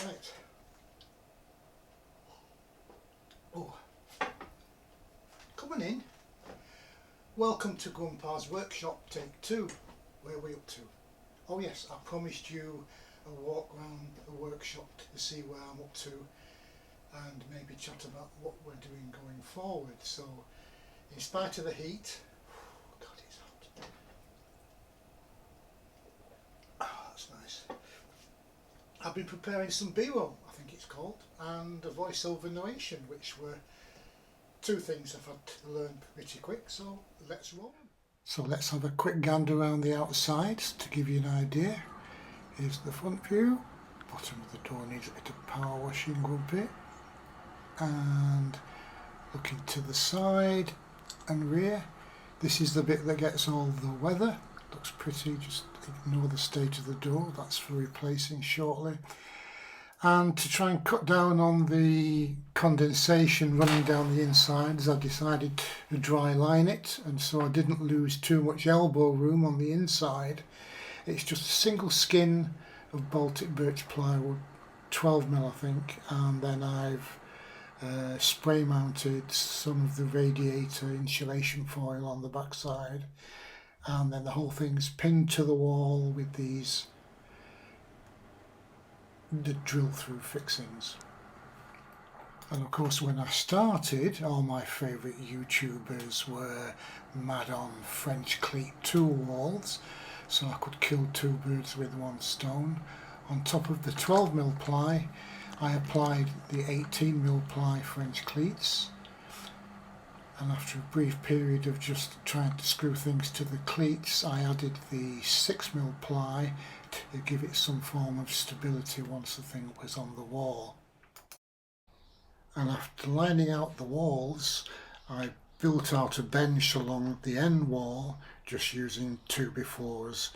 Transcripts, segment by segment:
Right. Oh, coming in. Welcome to Grumpa's workshop, take 2. Where are we up to? Oh yes, I promised you a walk around the workshop to see where I'm up to and maybe chat about what we're doing going forward. So, in spite of the heat, God, it's hot. Ah, that's nice. I've been preparing some B-roll, I think it's called, and a voiceover narration, which were 2 things I've had to learn pretty quick, so let's roll. So let's have a quick gander around the outsides to give you an idea. Here's the front view. Bottom of the door needs a bit of power washing, Grumpy. And looking to the side and rear. This is the bit that gets all the weather. Looks pretty, just ignore the state of the door, that's for replacing shortly. And to try and cut down on the condensation running down the insides, I decided to dry line it, and so I didn't lose too much elbow room on the inside. It's just a single skin of Baltic birch plywood, 12mm I think, and then I've spray mounted some of the radiator insulation foil on the back side, and then the whole thing's pinned to the wall with these drill through fixings. And of course when I started, all my favourite YouTubers were mad on French cleat tool walls, so I could kill 2 birds with 1 stone. On top of the 12mm ply, I applied the 18mm ply French cleats, and after a brief period of just trying to screw things to the cleats, I added the 6mm ply to give it some form of stability once the thing was on the wall. And after lining out the walls, I built out a bench along the end wall, just using 2x4s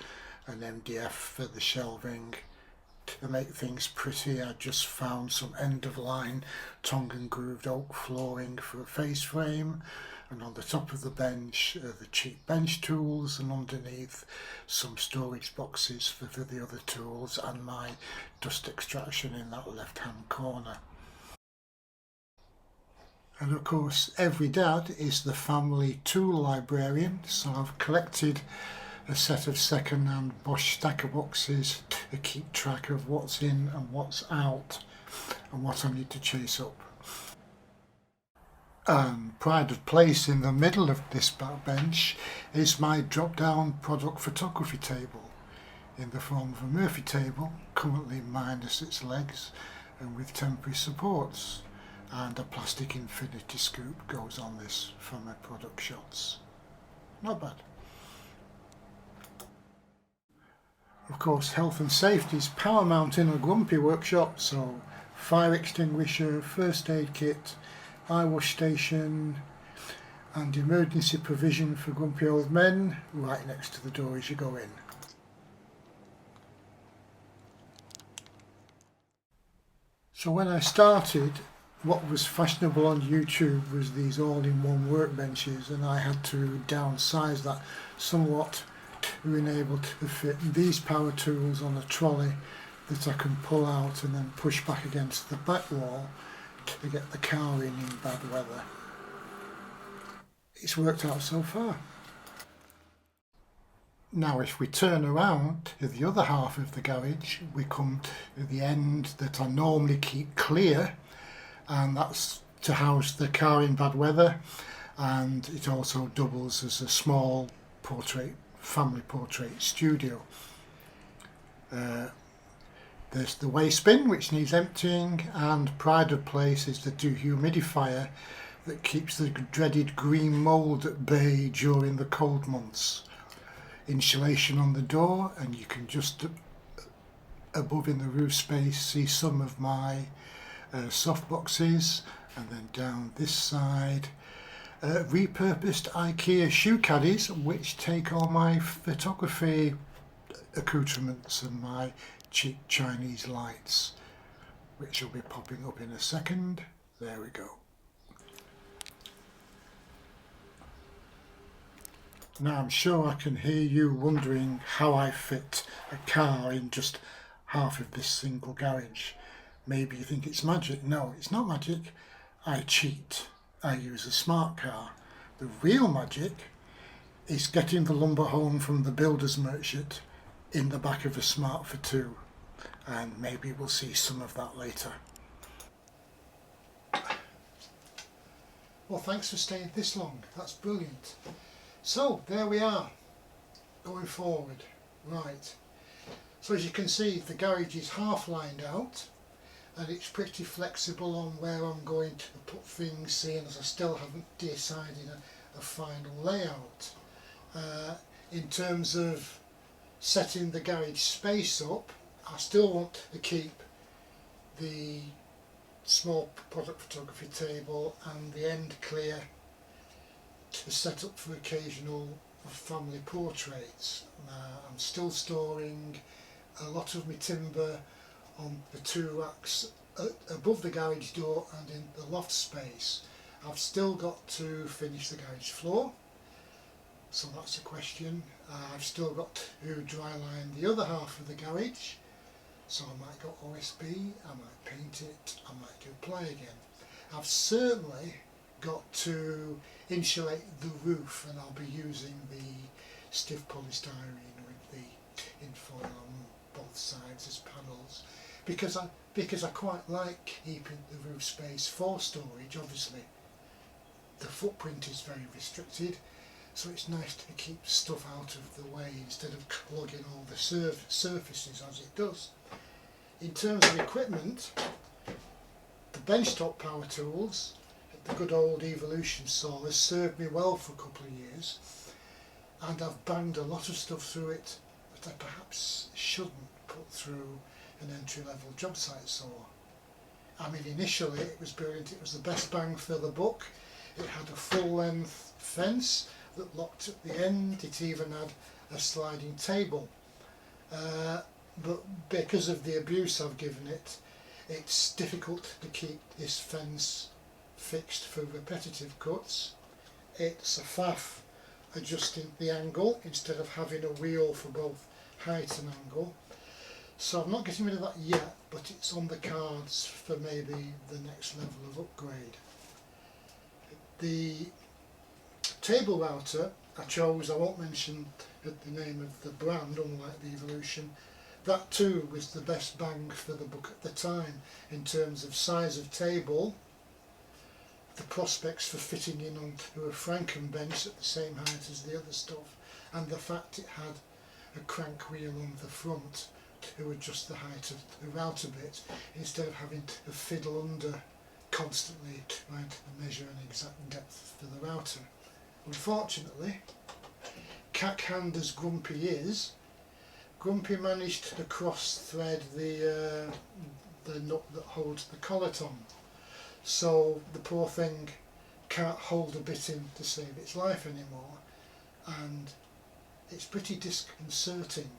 and MDF for the shelving. To make things pretty, I just found some end-of-line tongue and grooved oak flooring for a face frame, and on the top of the bench the cheap bench tools, and underneath some storage boxes for the other tools and my dust extraction in that left hand corner. And of course every dad is the family tool librarian, so I've collected a set of second-hand Bosch stacker boxes to keep track of what's in and what's out and what I need to chase up. And pride of place in the middle of this back bench is my drop-down product photography table in the form of a Murphy table, currently minus its legs and with temporary supports, and a plastic infinity scoop goes on this for my product shots. Not bad. Of course, health and safety is paramount in a Grumpy workshop, so fire extinguisher, first aid kit, eye wash station, and emergency provision for grumpy old men right next to the door as you go in. So when I started, what was fashionable on YouTube was these all-in-one workbenches, and I had to downsize that somewhat to enable to fit these power tools on a trolley that I can pull out and then push back against the back wall to get the car in bad weather. It's worked out so far. Now if we turn around to the other half of the garage, we come to the end that I normally keep clear, and that's to house the car in bad weather, and it also doubles as a small family portrait studio. There's the waste bin which needs emptying, and pride of place is the dehumidifier that keeps the dreaded green mould at bay during the cold months. Insulation on the door, and you can just above in the roof space see some of my soft boxes, and then down this side repurposed IKEA shoe caddies which take all my photography accoutrements and my cheap Chinese lights, which will be popping up in a second. There we go. Now I'm sure I can hear you wondering how I fit a car in just half of this single garage. Maybe you think it's magic. No, it's not magic. I cheat. I use a smart car. The real magic is getting the lumber home from the builder's merchant in the back of a Smart for 2, and maybe we'll see some of that later. Well, thanks for staying this long. That's brilliant. So there we are, going forward. Right, so as you can see, the garage is half lined out and it's pretty flexible on where I'm going to put things, seeing as I still haven't decided a final layout. In terms of setting the garage space up, I still want to keep the small product photography table and the end clear to set up for occasional family portraits. I'm still storing a lot of my timber on the 2 racks above the garage door and in the loft space. I've still got to finish the garage floor, so that's a question. I've still got to dry line the other half of the garage, so I might go OSB, I might paint it, I might do ply again. I've certainly got to insulate the roof, and I'll be using the stiff polystyrene with the infoil on both sides as panels, because I quite like keeping the roof space for storage. Obviously the footprint is very restricted, so it's nice to keep stuff out of the way instead of clogging all the surfaces as it does. In terms of equipment, the benchtop power tools, the good old Evolution saw, has served me well for a couple of years, and I've banged a lot of stuff through it that I perhaps shouldn't put through an entry-level job site saw. I mean, initially it was brilliant, it was the best bang for the buck. It had a full-length fence that locked at the end, it even had a sliding table. But because of the abuse I've given it, it's difficult to keep this fence fixed for repetitive cuts. It's a faff adjusting the angle instead of having a wheel for both height and angle. So I'm not getting rid of that yet, but it's on the cards for maybe the next level of upgrade. The table router I chose, I won't mention the name of the brand, unlike the Evolution. That too was the best bang for the buck at the time in terms of size of table, the prospects for fitting in onto a Franken bench at the same height as the other stuff, and the fact it had a crank wheel on the front to adjust the height of the router bit instead of having to fiddle under constantly trying to measure an exact depth for the router. Unfortunately, cack-hand as Grumpy is, Grumpy managed to cross-thread the nut that holds the collet on, so the poor thing can't hold a bit in to save its life anymore, and it's pretty disconcerting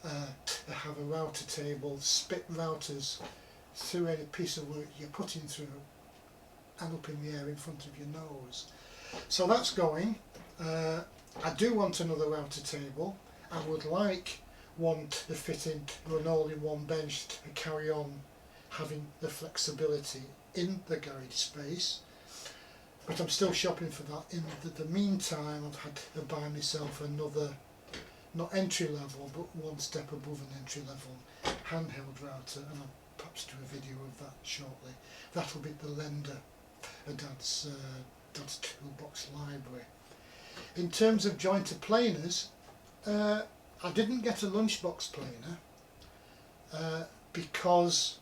to have a router table spit routers through any piece of work you're putting through and up in the air in front of your nose. So that's going. I do want another router table. I would like one to fit into an all-in-one bench to carry on having the flexibility in the garage space, but I'm still shopping for that. In the meantime, I've had to buy myself another, not entry level, but one step above an entry level handheld router, and I'll perhaps do a video of that shortly. That'll be the lender of Dad's toolbox library. In terms of jointer planers, I didn't get a lunchbox planer because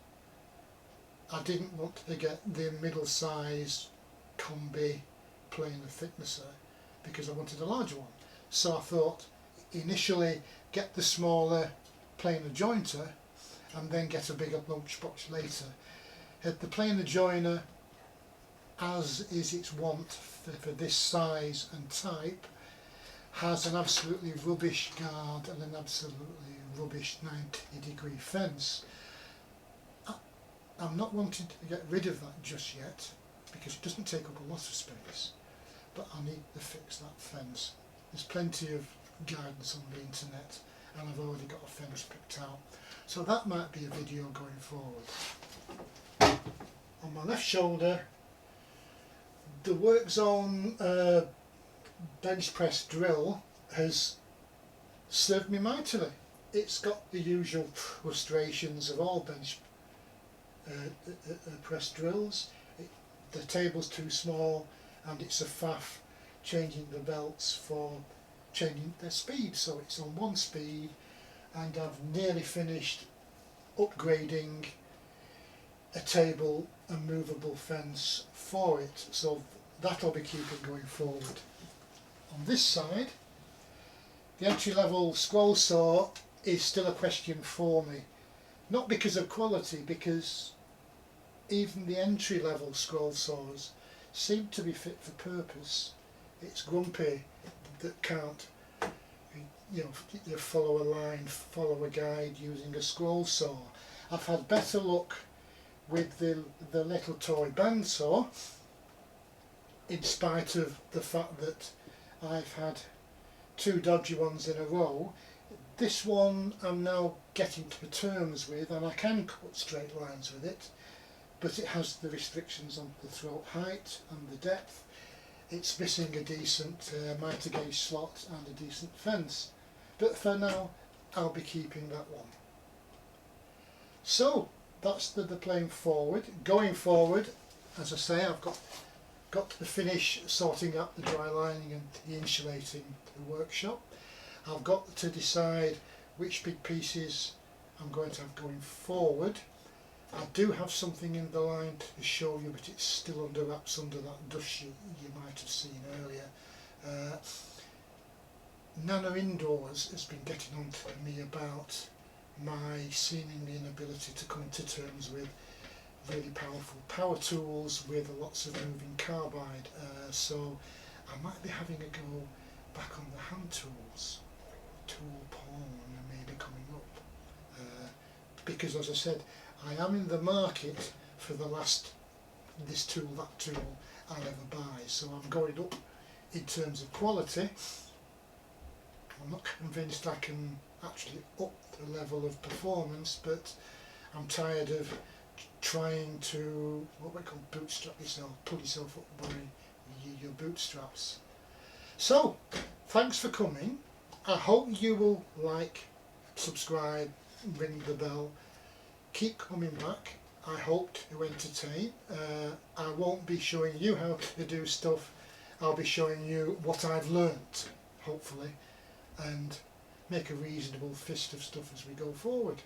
I didn't want to get the middle-size combi planer thicknesser because I wanted a larger one. So I thought initially get the smaller planer jointer and then get a bigger lunchbox later. The planer joiner, as is its wont for this size and type, has an absolutely rubbish guard and an absolutely rubbish 90-degree fence. I'm not wanting to get rid of that just yet because it doesn't take up a lot of space, but I need to fix that fence. There's plenty of guidance on the internet and I've already got a fence picked out, so that might be a video going forward. on my left shoulder, the work zone bench press drill has served me mightily. It's got the usual frustrations of all bench press drills. The table's too small and it's a faff changing the belts for changing their speed, so it's on one speed, and I've nearly finished upgrading a table and movable fence for it, so that'll be keeping going forward. On this side, the entry-level scroll saw is still a question for me, not because of quality, because even the entry-level scroll saws seem to be fit for purpose. It's Grumpy that can't, you know, follow a line, follow a guide using a scroll saw. I've had better luck with the little toy bandsaw, in spite of the fact that I've had two dodgy ones in a row. This one I'm now getting to terms with, and I can cut straight lines with it, but it has the restrictions on the throat height and the depth. It's missing a decent mitre gauge slot and a decent fence, but for now I'll be keeping that one. So that's the plan forward. Going forward, as I say, I've got to finish sorting out the dry lining and the insulating the workshop. I've got to decide which big pieces I'm going to have going forward. I do have something in the line to show you, but it's still under wraps under that dust you might have seen earlier. Nana Indoors has been getting on to me about my seemingly inability to come to terms with really powerful power tools with lots of moving carbide, so I might be having a go back on the hand tools. Tool porn may be coming up, because as I said, I am in the market for the last this tool, that tool I'll ever buy, so I'm going up in terms of quality. I'm not convinced I can actually up the level of performance, but I'm tired of trying to, what we call bootstrap yourself, pull yourself up by your bootstraps. So, thanks for coming. I hope you will like, subscribe, ring the bell. Keep coming back. I hope to entertain. I won't be showing you how to do stuff. I'll be showing you what I've learnt, hopefully, and make a reasonable fist of stuff as we go forward.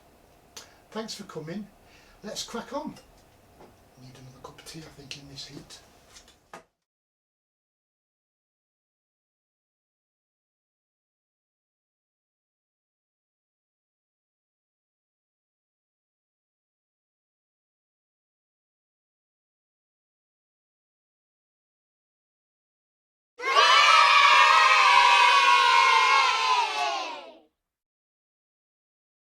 Thanks for coming. Let's crack on. Need another cup of tea, I think, in this heat.